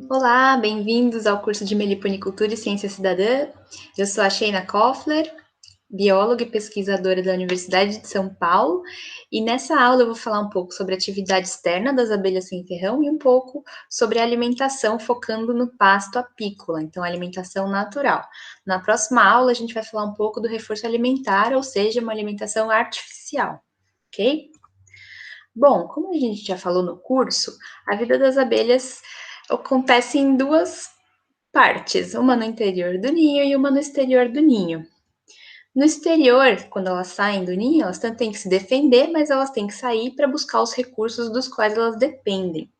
Olá, bem-vindos ao curso de Meliponicultura e Ciência Cidadã. Eu sou a Sheina Koffler, bióloga e pesquisadora da Universidade de São Paulo, e nessa aula eu vou falar um pouco sobre a atividade externa das abelhas sem ferrão e um pouco sobre a alimentação, focando no pasto apícola, então alimentação natural. Na próxima aula a gente vai falar um pouco do reforço alimentar, ou seja, uma alimentação artificial, ok? Bom, como a gente já falou no curso, a vida das abelhas acontece em duas partes, uma no interior do ninho e uma no exterior do ninho. No exterior, quando elas saem do ninho, elas tanto têm que se defender, mas elas têm que sair para buscar os recursos dos quais elas dependem.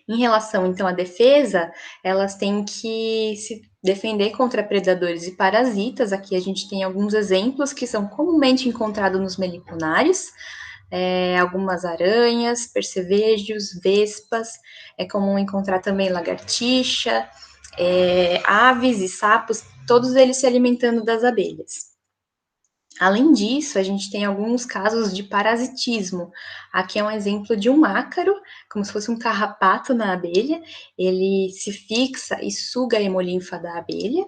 Em relação, então, à defesa, elas têm que se defender contra predadores e parasitas. Aqui a gente tem alguns exemplos que são comumente encontrados nos meliponários, algumas aranhas, percevejos, vespas, é comum encontrar também lagartixa, aves e sapos, todos eles se alimentando das abelhas. Além disso, a gente tem alguns casos de parasitismo. Aqui é um exemplo de um ácaro, como se fosse um carrapato na abelha. Ele se fixa e suga a hemolinfa da abelha,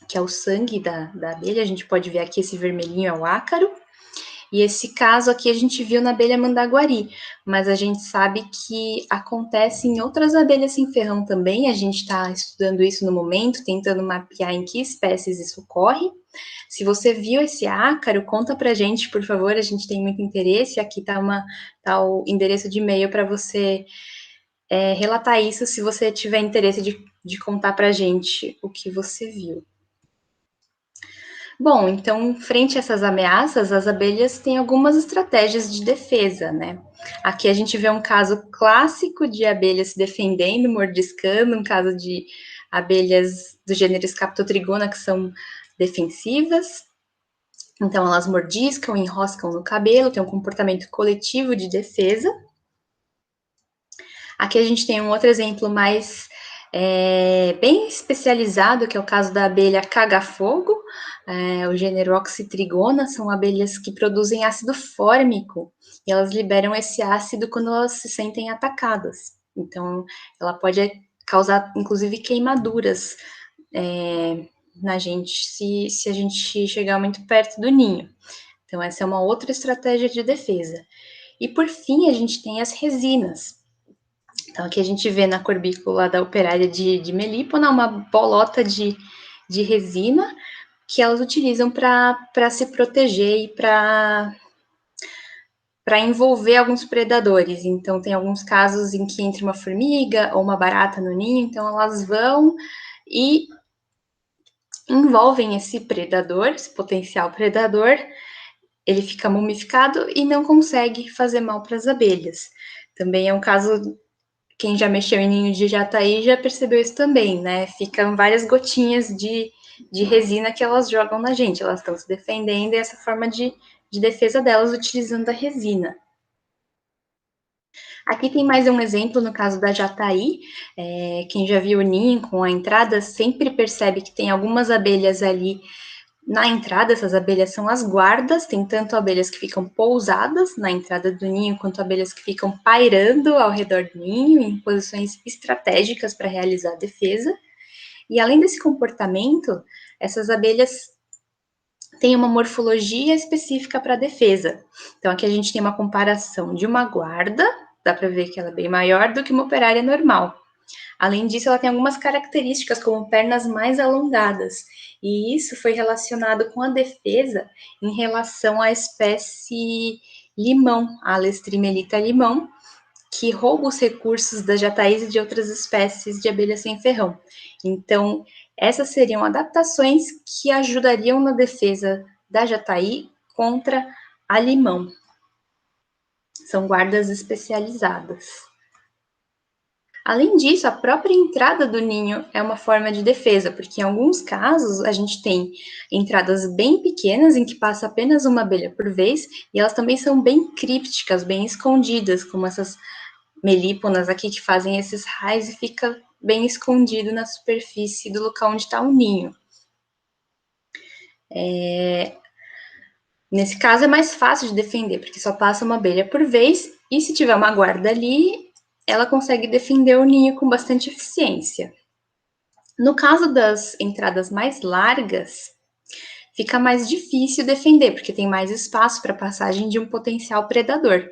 que é o sangue da abelha. A gente pode ver aqui esse vermelhinho é o ácaro. E esse caso aqui a gente viu na abelha mandaguari, mas a gente sabe que acontece em outras abelhas sem ferrão também. A gente está estudando isso no momento, tentando mapear em que espécies isso ocorre. Se você viu esse ácaro, conta pra gente, por favor, a gente tem muito interesse. Aqui tá o endereço de e-mail para você relatar isso, se você tiver interesse de contar pra gente o que você viu. Bom, então, frente a essas ameaças, as abelhas têm algumas estratégias de defesa, né? Aqui a gente vê um caso clássico de abelhas se defendendo, mordiscando, um caso de abelhas do gênero Scaptotrigona que são defensivas. Então, elas mordiscam, enroscam no cabelo, tem um comportamento coletivo de defesa. Aqui a gente tem um outro exemplo mais bem especializado, que é o caso da abelha caga-fogo, o gênero Oxytrigona, são abelhas que produzem ácido fórmico, e elas liberam esse ácido quando elas se sentem atacadas. Então, ela pode causar, inclusive, queimaduras na gente, se a gente chegar muito perto do ninho. Então, essa é uma outra estratégia de defesa. E, por fim, a gente tem as resinas. Então, aqui a gente vê na corbícula da operária de Melípona uma bolota de resina que elas utilizam para se proteger e para envolver alguns predadores. Então, tem alguns casos em que entra uma formiga ou uma barata no ninho, então elas vão e envolvem esse predador, esse potencial predador, ele fica mumificado e não consegue fazer mal para as abelhas. Também é um caso, quem já mexeu em ninho de jataí já percebeu isso também, né? Ficam várias gotinhas de resina que elas jogam na gente, elas estão se defendendo e essa forma de defesa delas utilizando a resina. Aqui tem mais um exemplo no caso da jataí. Quem já viu o ninho com a entrada sempre percebe que tem algumas abelhas ali na entrada. Essas abelhas são as guardas, tem tanto abelhas que ficam pousadas na entrada do ninho, quanto abelhas que ficam pairando ao redor do ninho, em posições estratégicas para realizar a defesa. E além desse comportamento, essas abelhas têm uma morfologia específica para a defesa. Então, aqui a gente tem uma comparação de uma guarda, dá para ver que ela é bem maior do que uma operária normal. Além disso, ela tem algumas características, como pernas mais alongadas, e isso foi relacionado com a defesa em relação à espécie limão, a Alestrimelita limão, que rouba os recursos das jataís e de outras espécies de abelha sem ferrão. Então, essas seriam adaptações que ajudariam na defesa da jataí contra a limão. São guardas especializadas. Além disso, a própria entrada do ninho é uma forma de defesa, porque em alguns casos a gente tem entradas bem pequenas, em que passa apenas uma abelha por vez, e elas também são bem crípticas, bem escondidas, como essas melíponas aqui que fazem esses raios e fica bem escondido na superfície do local onde está o ninho. Nesse caso é mais fácil de defender, porque só passa uma abelha por vez, e se tiver uma guarda ali, ela consegue defender o ninho com bastante eficiência. No caso das entradas mais largas, fica mais difícil defender, porque tem mais espaço para a passagem de um potencial predador.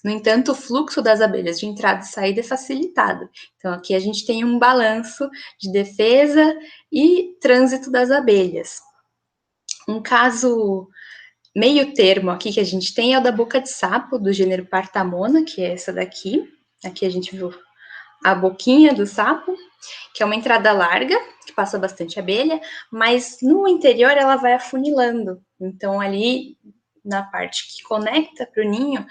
No entanto, o fluxo das abelhas de entrada e saída é facilitado. Então, aqui a gente tem um balanço de defesa e trânsito das abelhas. Um caso meio termo aqui que a gente tem é o da boca de sapo, do gênero Partamona, que é essa daqui. Aqui a gente viu a boquinha do sapo, que é uma entrada larga, que passa bastante abelha, mas no interior ela vai afunilando. Então, ali na parte que conecta para o ninho,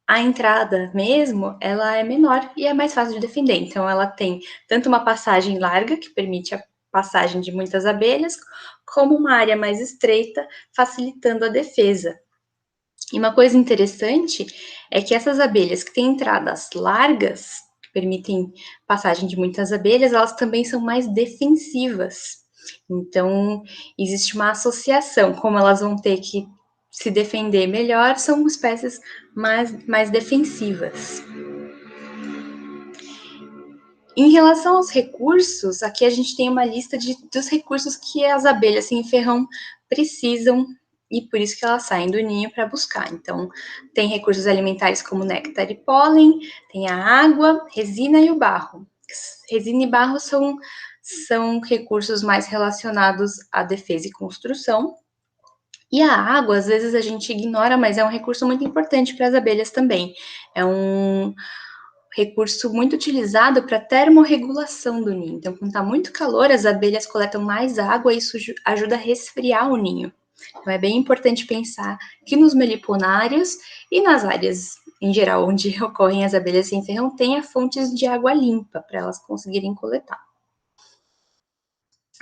a entrada mesmo, ela é menor e é mais fácil de defender. Então, ela tem tanto uma passagem larga, que permite a passagem de muitas abelhas, como uma área mais estreita, facilitando a defesa. E uma coisa interessante é que essas abelhas que têm entradas largas, que permitem passagem de muitas abelhas, elas também são mais defensivas. Então, existe uma associação, como elas vão ter que se defender melhor, são espécies mais defensivas. Em relação aos recursos, aqui a gente tem uma lista dos recursos que as abelhas sem ferrão precisam e por isso que elas saem do ninho para buscar. Então, tem recursos alimentares como néctar e pólen, tem a água, resina e o barro. Resina e barro são recursos mais relacionados à defesa e construção. E a água, às vezes a gente ignora, mas é um recurso muito importante para as abelhas também. É um recurso muito utilizado para termorregulação do ninho. Então, quando está muito calor, as abelhas coletam mais água e isso ajuda a resfriar o ninho. Então, é bem importante pensar que nos meliponários e nas áreas em geral onde ocorrem as abelhas sem ferrão, tenha fontes de água limpa para elas conseguirem coletar.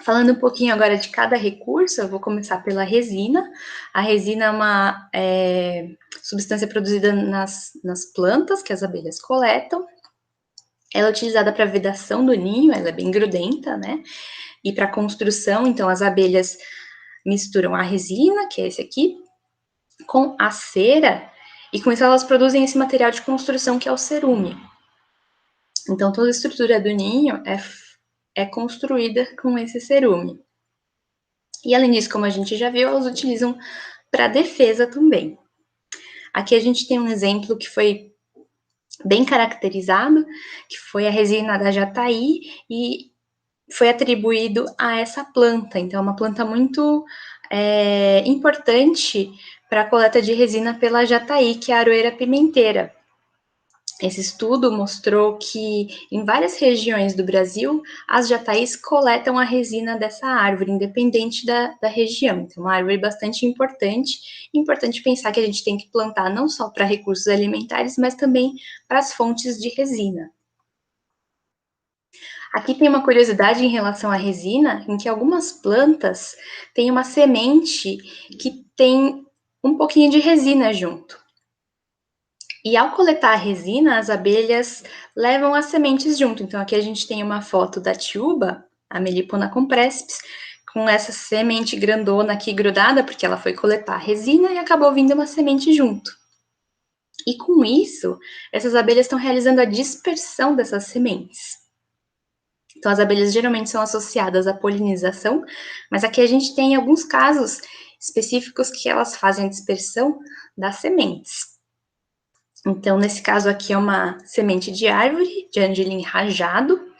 Falando um pouquinho agora de cada recurso, eu vou começar pela resina. A resina é uma substância produzida nas plantas que as abelhas coletam. Ela é utilizada para vedação do ninho, ela é bem grudenta, né? E para construção, então as abelhas misturam a resina, que é esse aqui, com a cera, e com isso elas produzem esse material de construção que é o cerume. Então toda a estrutura do ninho é construída com esse cerume. E além disso, como a gente já viu, elas utilizam para defesa também. Aqui a gente tem um exemplo que foi bem caracterizado, que foi a resina da jataí, e foi atribuído a essa planta. Então, é uma planta muito importante para a coleta de resina pela jataí, que é a aroeira pimenteira. Esse estudo mostrou que em várias regiões do Brasil, as jataís coletam a resina dessa árvore, independente da região. Então, uma árvore bastante importante. Importante pensar que a gente tem que plantar não só para recursos alimentares, mas também para as fontes de resina. Aqui tem uma curiosidade em relação à resina, em que algumas plantas têm uma semente que tem um pouquinho de resina junto. E ao coletar a resina, as abelhas levam as sementes junto. Então, aqui a gente tem uma foto da tiúba, a Melipona comprespes, com essa semente grandona aqui grudada, porque ela foi coletar a resina e acabou vindo uma semente junto. E com isso, essas abelhas estão realizando a dispersão dessas sementes. Então, as abelhas geralmente são associadas à polinização, mas aqui a gente tem alguns casos específicos que elas fazem a dispersão das sementes. Então, nesse caso aqui é uma semente de árvore, de angelim rajado,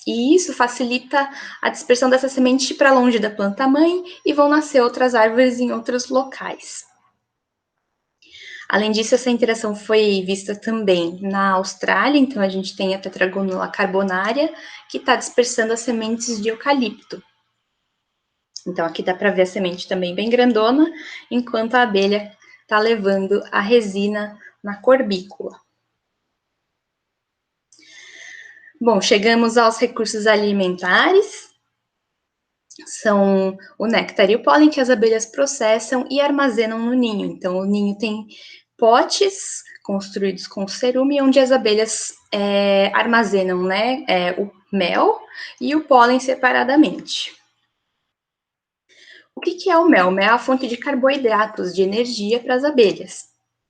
e isso facilita a dispersão dessa semente para longe da planta-mãe e vão nascer outras árvores em outros locais. Além disso, essa interação foi vista também na Austrália, então a gente tem a Tetragonula carbonária, que está dispersando as sementes de eucalipto. Então, aqui dá para ver a semente também bem grandona, enquanto a abelha está levando a resina na corbícula. Bom, chegamos aos recursos alimentares. São o néctar e o pólen que as abelhas processam e armazenam no ninho. Então, o ninho tem potes construídos com cerume, onde as abelhas armazenam, né, o mel e o pólen separadamente. O que é o mel? O mel é a fonte de carboidratos, de energia para as abelhas.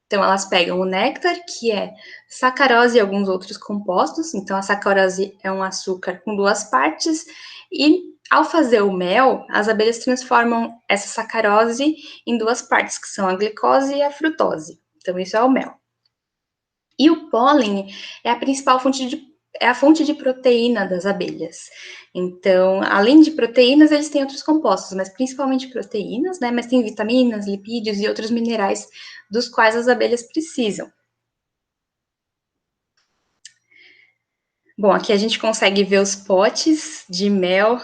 Então, elas pegam o néctar, que é sacarose e alguns outros compostos. Então, a sacarose é um açúcar com duas partes. E, ao fazer o mel, as abelhas transformam essa sacarose em duas partes, que são a glicose e a frutose. Então, isso é o mel. E o pólen é a principal fonte de proteína das abelhas. Então, além de proteínas, eles têm outros compostos, mas principalmente proteínas, né? Mas tem vitaminas, lipídios e outros minerais dos quais as abelhas precisam. Bom, aqui a gente consegue ver os potes de mel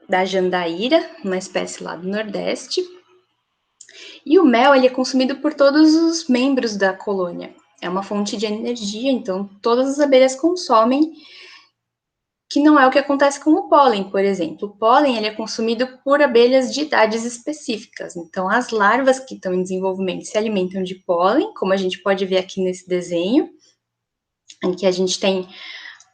da jandaíra, uma espécie lá do Nordeste. E o mel, ele é consumido por todos os membros da colônia. É uma fonte de energia, então todas as abelhas consomem, que não é o que acontece com o pólen, por exemplo. O pólen, ele é consumido por abelhas de idades específicas. Então, as larvas que estão em desenvolvimento se alimentam de pólen, como a gente pode ver aqui nesse desenho, em que a gente tem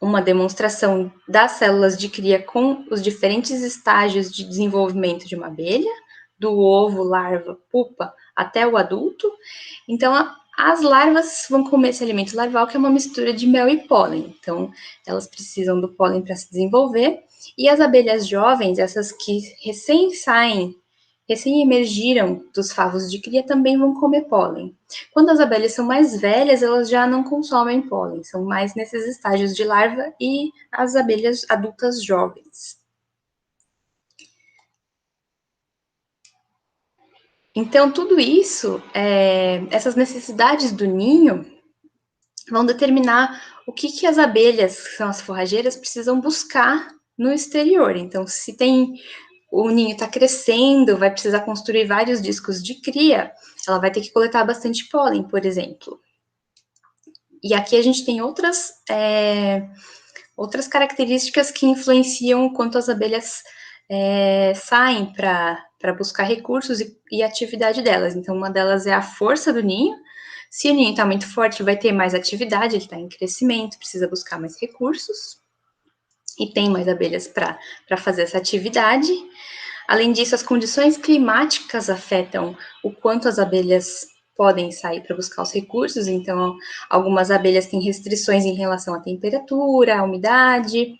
uma demonstração das células de cria com os diferentes estágios de desenvolvimento de uma abelha, do ovo, larva, pupa, até o adulto. Então, as larvas vão comer esse alimento larval, que é uma mistura de mel e pólen. Então, elas precisam do pólen para se desenvolver. E as abelhas jovens, essas que recém emergiram dos favos de cria, também vão comer pólen. Quando as abelhas são mais velhas, elas já não consomem pólen, são mais nesses estágios de larva e as abelhas adultas jovens. Então, tudo isso, essas necessidades do ninho, vão determinar o que as abelhas, que são as forrageiras, precisam buscar no exterior. Então, se tem o ninho está crescendo, vai precisar construir vários discos de cria, ela vai ter que coletar bastante pólen, por exemplo. E aqui a gente tem outras características que influenciam quanto as abelhas saem para buscar recursos e atividade delas. Então, uma delas é a força do ninho. Se o ninho está muito forte, vai ter mais atividade, ele está em crescimento, precisa buscar mais recursos. E tem mais abelhas para fazer essa atividade. Além disso, as condições climáticas afetam o quanto as abelhas podem sair para buscar os recursos. Então, algumas abelhas têm restrições em relação à temperatura, à umidade,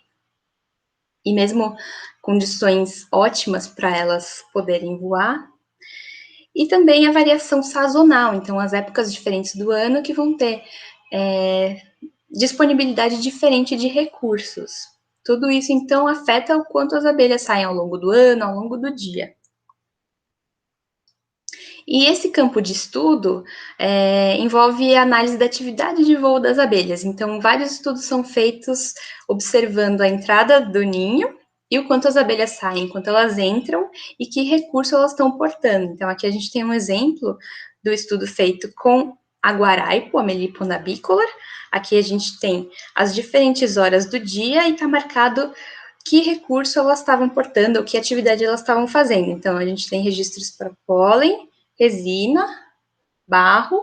e mesmo condições ótimas para elas poderem voar. E também a variação sazonal, então as épocas diferentes do ano que vão ter disponibilidade diferente de recursos. Tudo isso, então, afeta o quanto as abelhas saem ao longo do ano, ao longo do dia. E esse campo de estudo envolve a análise da atividade de voo das abelhas. Então, vários estudos são feitos observando a entrada do ninho e o quanto as abelhas saem, quanto elas entram e que recurso elas estão portando. Então, aqui a gente tem um exemplo do estudo feito com a guaraipo, a Melipona bicolor. Aqui a gente tem as diferentes horas do dia e está marcado que recurso elas estavam portando, ou que atividade elas estavam fazendo. Então, a gente tem registros para pólen, resina, barro.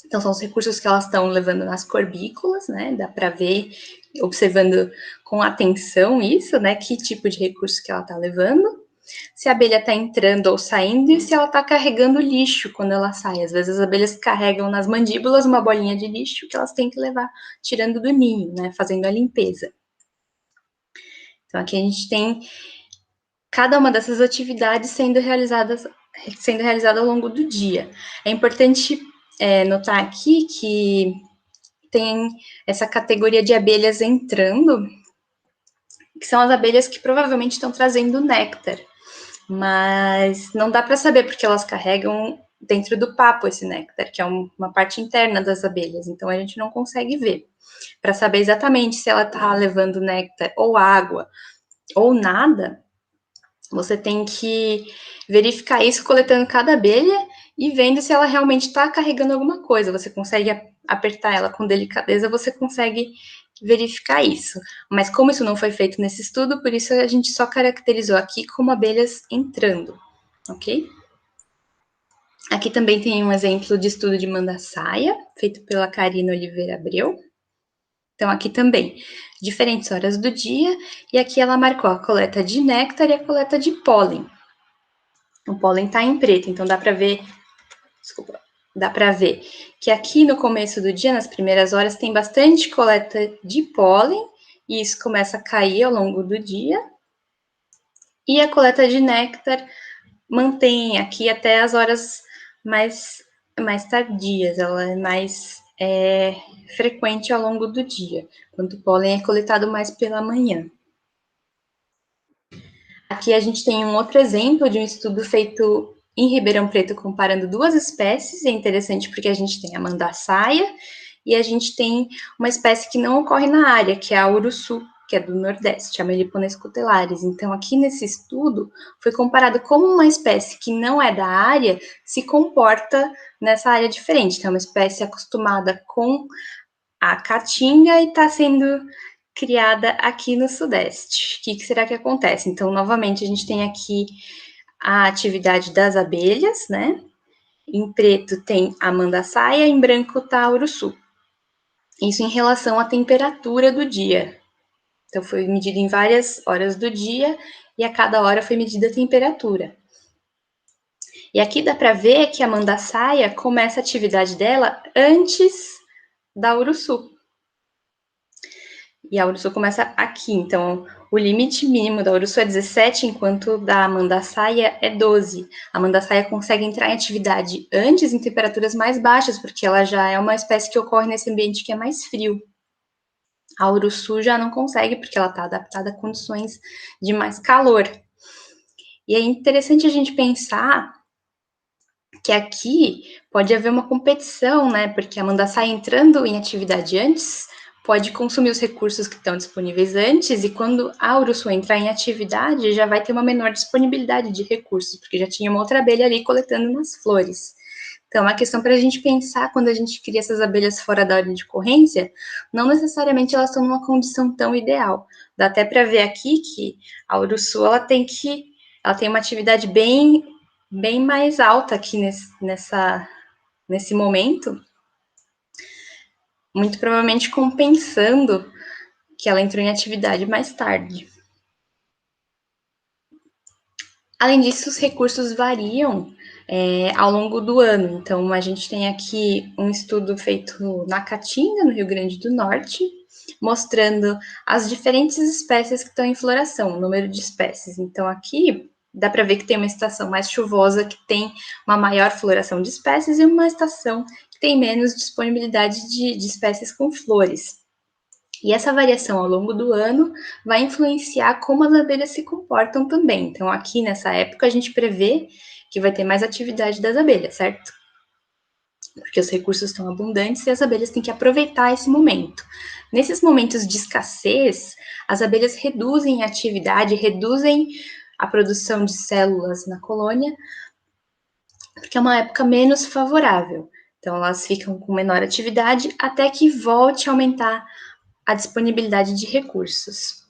Então, são os recursos que elas estão levando nas corbículas, né? Dá para ver, observando com atenção isso, né? Que tipo de recurso que ela está levando. Se a abelha está entrando ou saindo e se ela está carregando lixo quando ela sai. Às vezes as abelhas carregam nas mandíbulas uma bolinha de lixo que elas têm que levar tirando do ninho, né? Fazendo a limpeza. Então, aqui a gente tem cada uma dessas atividades sendo realizada ao longo do dia. É importante notar aqui que tem essa categoria de abelhas entrando, que são as abelhas que provavelmente estão trazendo néctar, mas não dá para saber porque elas carregam dentro do papo esse néctar, que é uma parte interna das abelhas, então a gente não consegue ver. Para saber exatamente se ela está levando néctar ou água ou nada, você tem que verificar isso coletando cada abelha e vendo se ela realmente está carregando alguma coisa. Você consegue apertar ela com delicadeza, você consegue verificar isso. Mas como isso não foi feito nesse estudo, por isso a gente só caracterizou aqui como abelhas entrando, ok? Aqui também tem um exemplo de estudo de mandaçaia, feito pela Karina Oliveira Abreu. Então, aqui também, diferentes horas do dia, e aqui ela marcou a coleta de néctar e a coleta de pólen. O pólen está em preto, então dá para ver desculpa, dá para ver que aqui no começo do dia, nas primeiras horas, tem bastante coleta de pólen, e isso começa a cair ao longo do dia. E a coleta de néctar mantém aqui até as horas mais tardias, ela é mais frequente ao longo do dia, quando o pólen é coletado mais pela manhã. Aqui a gente tem um outro exemplo de um estudo feito em Ribeirão Preto comparando duas espécies. É interessante porque a gente tem a mandaçaia e a gente tem uma espécie que não ocorre na área, que é a uruçu, que é do Nordeste, a Melipona scutellariis. Então, aqui nesse estudo, foi comparado como uma espécie que não é da área se comporta nessa área diferente. Então, é uma espécie acostumada com a caatinga e está sendo criada aqui no Sudeste. O que será que acontece? Então, novamente, a gente tem aqui a atividade das abelhas, né? Em preto tem a mandaçaia, em branco tá a uruçu. Isso em relação à temperatura do dia. Então, foi medido em várias horas do dia e a cada hora foi medida a temperatura. E aqui dá para ver que a mandaçaia começa a atividade dela antes da uruçu. E a uruçu começa aqui, então o limite mínimo da uruçu é 17, enquanto da mandaçaia é 12. A mandaçaia consegue entrar em atividade antes, em temperaturas mais baixas, porque ela já é uma espécie que ocorre nesse ambiente que é mais frio. A uruçu já não consegue, porque ela está adaptada a condições de mais calor. E é interessante a gente pensar que aqui pode haver uma competição, né? Porque a mandaçaia entrando em atividade antes pode consumir os recursos que estão disponíveis antes, e quando a uruçu entrar em atividade, já vai ter uma menor disponibilidade de recursos, porque já tinha uma outra abelha ali coletando nas flores. Então, é uma questão para a gente pensar quando a gente cria essas abelhas fora da ordem de ocorrência, não necessariamente elas estão numa condição tão ideal. Dá até para ver aqui que a uruçu ela tem uma atividade bem mais alta aqui nesse momento, muito provavelmente compensando que ela entrou em atividade mais tarde. Além disso, os recursos variam ao longo do ano. Então, a gente tem aqui um estudo feito na Caatinga, no Rio Grande do Norte, mostrando as diferentes espécies que estão em floração, o número de espécies. Então, aqui dá para ver que tem uma estação mais chuvosa, que tem uma maior floração de espécies, e uma estação que tem menos disponibilidade de espécies com flores. E essa variação ao longo do ano vai influenciar como as abelhas se comportam também. Então, aqui nessa época, a gente prevê que vai ter mais atividade das abelhas, certo? Porque os recursos estão abundantes e as abelhas têm que aproveitar esse momento. Nesses momentos de escassez, as abelhas reduzem a atividade, reduzem a produção de células na colônia, porque é uma época menos favorável. Então, elas ficam com menor atividade até que volte a aumentar a disponibilidade de recursos.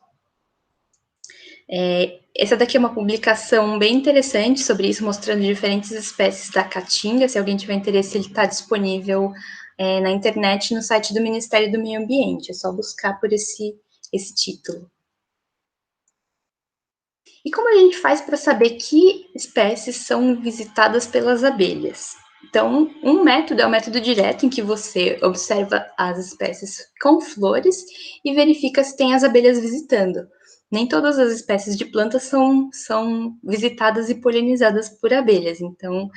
Essa daqui é uma publicação bem interessante sobre isso, mostrando diferentes espécies da caatinga. Se alguém tiver interesse, ele está disponível na internet, no site do Ministério do Meio Ambiente. É só buscar por esse título. E como a gente faz para saber que espécies são visitadas pelas abelhas? Então, um método é o método direto, em que você observa as espécies com flores e verifica se tem as abelhas visitando. Nem todas as espécies de plantas são visitadas e polinizadas por abelhas. Então,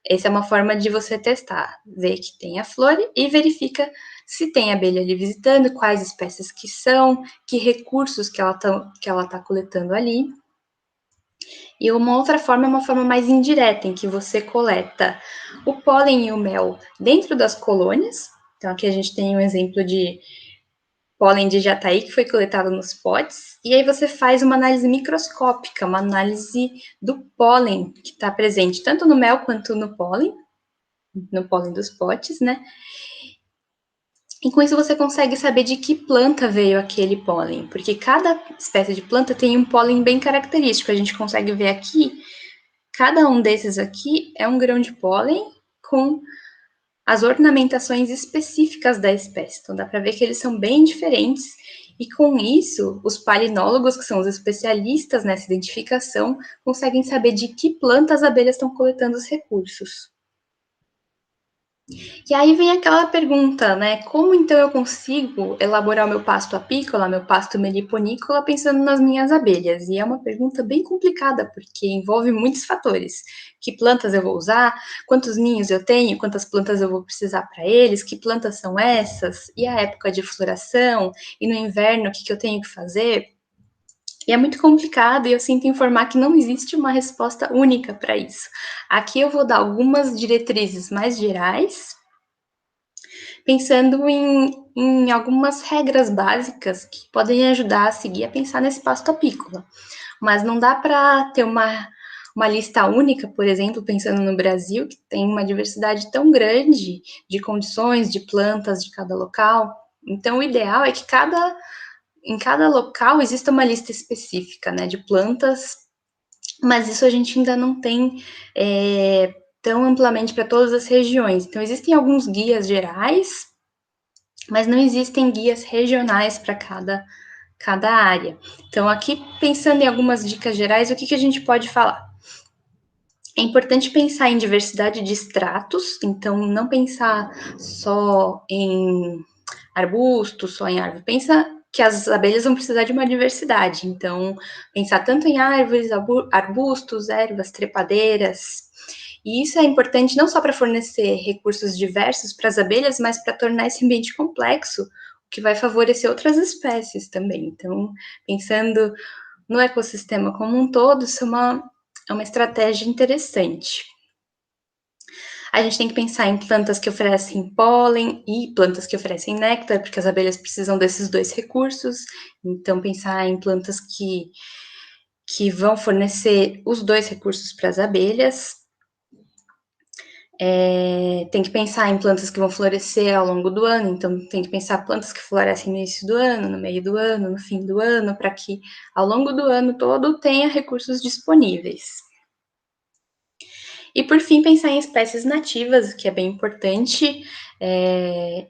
essa é uma forma de você testar. Ver que tem a flor e verifica se tem abelha ali visitando, quais espécies que são, que recursos que ela tá coletando ali. E uma outra forma é uma forma mais indireta, em que você coleta o pólen e o mel dentro das colônias. Então, aqui a gente tem um exemplo de pólen de jataí que foi coletado nos potes, e aí você faz uma análise microscópica, uma análise do pólen que está presente tanto no mel quanto no pólen dos potes, né? E com isso você consegue saber de que planta veio aquele pólen, porque cada espécie de planta tem um pólen bem característico. A gente consegue ver aqui, cada um desses aqui é um grão de pólen com as ornamentações específicas da espécie. Então dá para ver que eles são bem diferentes, e com isso, os palinólogos, que são os especialistas nessa identificação, conseguem saber de que planta as abelhas estão coletando os recursos. E aí vem aquela pergunta, né? Como então eu consigo elaborar o meu pasto apícola, meu pasto meliponícola, pensando nas minhas abelhas? E é uma pergunta bem complicada, porque envolve muitos fatores. Que plantas eu vou usar? Quantos ninhos eu tenho? Quantas plantas eu vou precisar para eles? Que plantas são essas? E a época de floração? E no inverno, o que eu tenho que fazer? E é muito complicado e eu sinto informar que não existe uma resposta única para isso. Aqui eu vou dar algumas diretrizes mais gerais, pensando em algumas regras básicas que podem ajudar a seguir a pensar nesse pasto apícola. Mas não dá para ter uma lista única, por exemplo, pensando no Brasil, que tem uma diversidade tão grande de condições, de plantas de cada local. Então, o ideal é que em cada local exista uma lista específica, né, de plantas, mas isso a gente ainda não tem tão amplamente para todas as regiões. Então, existem alguns guias gerais, mas não existem guias regionais para cada área. Então, aqui, pensando em algumas dicas gerais, o que a gente pode falar? É importante pensar em diversidade de estratos, então não pensar só em arbustos, só em árvore. Pensa que as abelhas vão precisar de uma diversidade, então pensar tanto em árvores, arbustos, ervas, trepadeiras. E isso é importante não só para fornecer recursos diversos para as abelhas, mas para tornar esse ambiente complexo, o que vai favorecer outras espécies também. Então, pensando no ecossistema como um todo, isso é uma estratégia interessante. A gente tem que pensar em plantas que oferecem pólen e plantas que oferecem néctar, porque as abelhas precisam desses dois recursos. Então, pensar em plantas que vão fornecer os dois recursos para as abelhas. Tem que pensar em plantas que vão florescer ao longo do ano, então tem que pensar plantas que florescem no início do ano, no meio do ano, no fim do ano, para que ao longo do ano todo tenha recursos disponíveis. E por fim, pensar em espécies nativas, que é bem importante,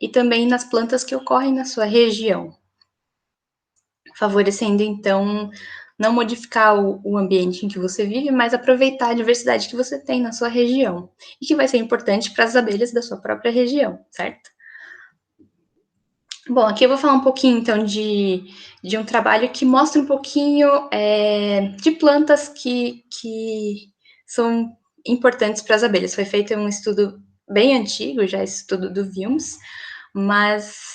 e também nas plantas que ocorrem na sua região, favorecendo então não modificar o ambiente em que você vive, mas aproveitar a diversidade que você tem na sua região e que vai ser importante para as abelhas da sua própria região, certo? Bom, aqui eu vou falar um pouquinho então de um trabalho que mostra um pouquinho de plantas que são importantes para as abelhas. Foi feito um estudo bem antigo, já esse estudo do Wilms, mas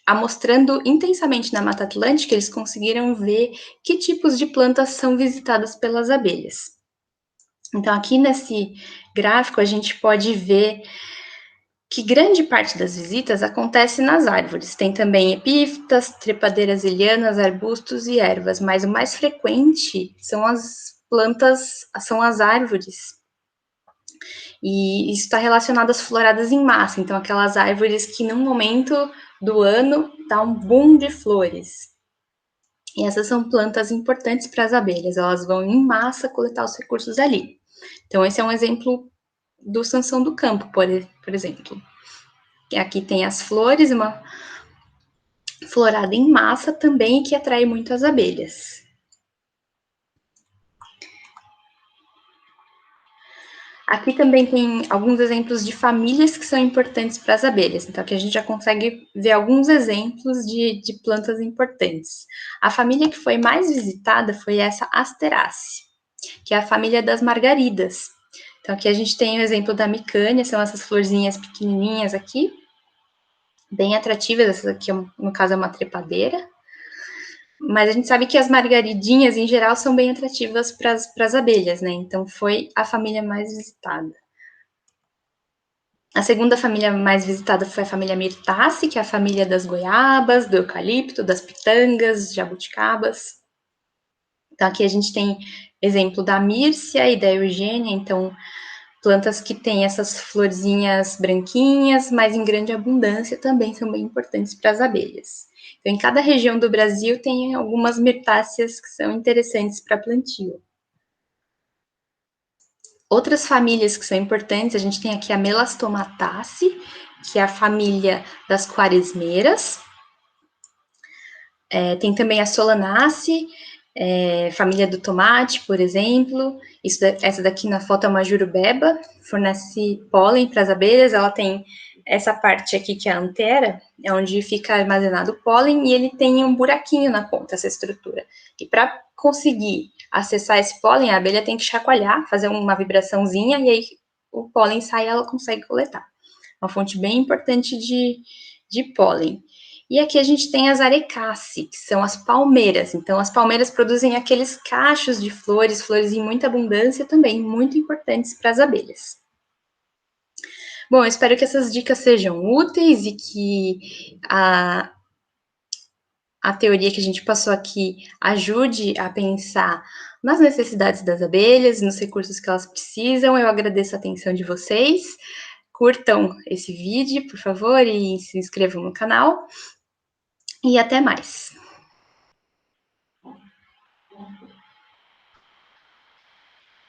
mostrando intensamente na Mata Atlântica, eles conseguiram ver que tipos de plantas são visitadas pelas abelhas. Então, aqui nesse gráfico, a gente pode ver que grande parte das visitas acontece nas árvores. Tem também epífitas, trepadeiras e lianas, arbustos e ervas, mas o mais frequente são as plantas, são as árvores. E isso está relacionado às floradas em massa, então aquelas árvores que num momento do ano dá um boom de flores. E essas são plantas importantes para as abelhas, elas vão em massa coletar os recursos ali. Então esse é um exemplo do Sansão do Campo, por exemplo. Aqui tem as flores, uma florada em massa também que atrai muito as abelhas. Aqui também tem alguns exemplos de famílias que são importantes para as abelhas. Então, aqui a gente já consegue ver alguns exemplos de plantas importantes. A família que foi mais visitada foi essa Asteraceae, que é a família das margaridas. Então, aqui a gente tem o exemplo da micânia, são essas florzinhas pequenininhas aqui, bem atrativas. Essa aqui, no caso, é uma trepadeira. Mas a gente sabe que as margaridinhas, em geral, são bem atrativas para as abelhas, né? Então, foi a família mais visitada. A segunda família mais visitada foi a família Myrtaceae, que é a família das goiabas, do eucalipto, das pitangas, jabuticabas. Então, aqui a gente tem exemplo da mírcia e da eugênia, então, plantas que têm essas florzinhas branquinhas, mas em grande abundância, também são bem importantes para as abelhas. Então, em cada região do Brasil tem algumas mirtáceas que são interessantes para plantio. Outras famílias que são importantes, a gente tem aqui a Melastomataceae, que é a família das quaresmeiras. Tem também a Solanaceae, família do tomate, por exemplo. Essa daqui na foto é uma jurubeba, fornece pólen para as abelhas. Ela tem essa parte aqui que é a antera, é onde fica armazenado o pólen, e ele tem um buraquinho na ponta, essa estrutura. E para conseguir acessar esse pólen, a abelha tem que chacoalhar, fazer uma vibraçãozinha, e aí o pólen sai e ela consegue coletar. Uma fonte bem importante de pólen. E aqui a gente tem as arecáceas, que são as palmeiras. Então, as palmeiras produzem aqueles cachos de flores, flores em muita abundância também, muito importantes para as abelhas. Bom, eu espero que essas dicas sejam úteis e que a teoria que a gente passou aqui ajude a pensar nas necessidades das abelhas, nos recursos que elas precisam. Eu agradeço a atenção de vocês. Curtam esse vídeo, por favor, e se inscrevam no canal. E até mais!